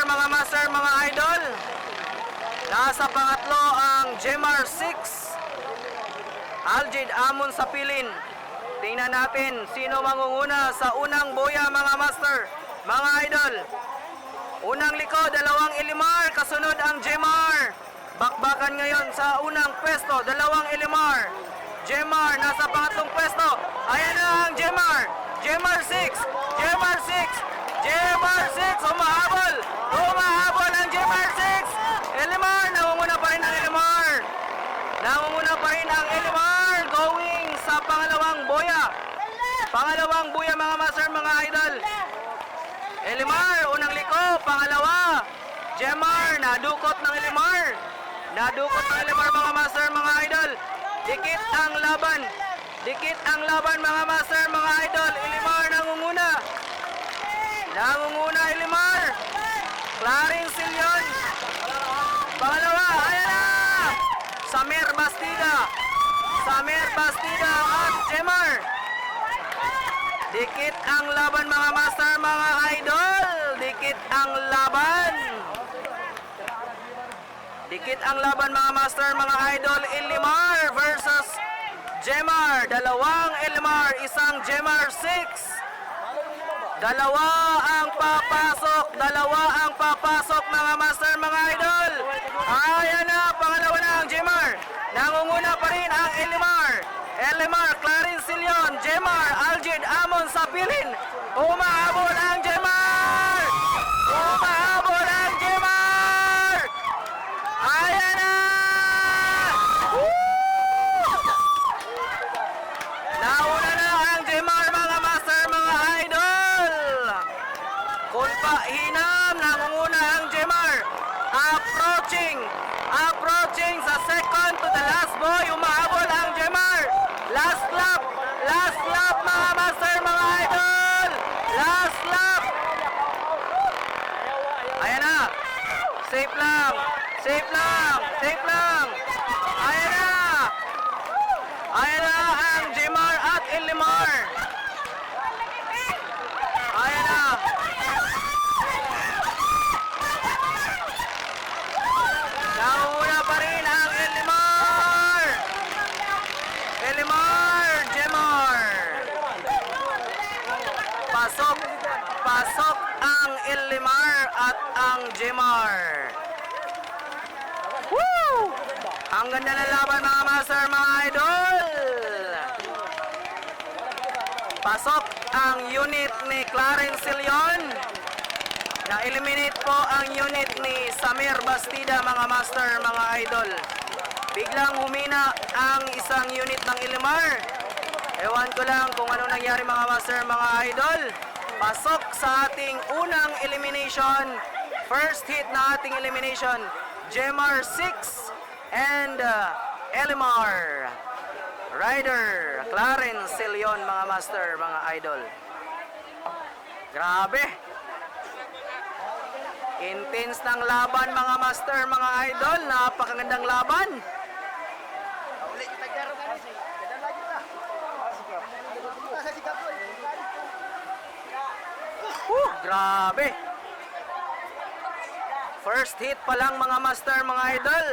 mga master, mga idol. Nasa pangatlo ang Jemar 6. Aljid Amon sa pilin. Tingnan natin sino mangunguna sa unang boya mga master, mga idol. Unang liko, dalawang Elimar, kasunod ang Jemar. Bakbakan ngayon sa unang pwesto, dalawang Elimar. Jemar nasa pangatlong pwesto. Ayan na ang Jemar. Jemar 6. Jemar 6. Jemar 6. Humahabol. Humahabol ang Jemar 6. Elimar. Nangunguna pa rin ang Elimar. Nangunguna pa rin ang Elimar. Going sa pangalawang boya. Pangalawang boya mga master, mga idol. Elimar. Unang liko. Pangalawa. Jemar. Nadukot ng Elimar. Nadukot ng Elimar mga master, mga idol. Dikit ang laban. Dikit ang laban mga master, mga idol. Elimar nangunguna. Nangunguna Elimar. Clarence Silyon. Pangalawa. Ayan na. Samir Bastida. Samir Bastida at Jemar. Dikit ang laban mga master, mga idol. Dikit ang laban. Dikit ang laban mga master, mga idol. Elimar versus Jemar. Dalawang Elimar, isang Jemar 6. Dalawa ang papasok. Dalawa ang papasok mga master, mga idol. Ayan na, pangalawa na ang Jemar. Nangunguna pa rin ang Elimar. Elimar, Clarence Silyon. Jemar, Aljid Amon sa pilin. Humahabol ang Jemar. Humahabol ang Jemar. Ayan na! Nauna na ang Jemar mga master, mga idol. Kulpa hinam, nangunguna ang Jemar. Approaching sa second to the last boy. Umahabol ang Jemar. Last lap mga master, mga idol. Last lap. Ayan na. Safe lang. Safe lang. Safe lang. Ayan na. Ayan na ang Jemar at Elimar. Ayan na. Nangunguna pa rin ang Elimar. Elimar, Jemar. Pasok ang Elimar at ang Jemar. Woo! Ang ganda ng laban mga master, mga idol. Pasok ang unit ni Clarence Silyon. Na-eliminate po ang unit ni Samir Bastida mga master, mga idol. Biglang humina ang isang unit ng Elimar. Ewan ko lang kung ano nangyari mga master, mga idol. Pasok sa ating unang elimination. First hit na ating elimination. Jemar 6 and Elimar. Rider Clarence Silyon mga master, mga idol. Grabe. Intense ng laban mga master, mga idol. Napakagandang laban. Grabe. First hit pa lang mga master, mga idol.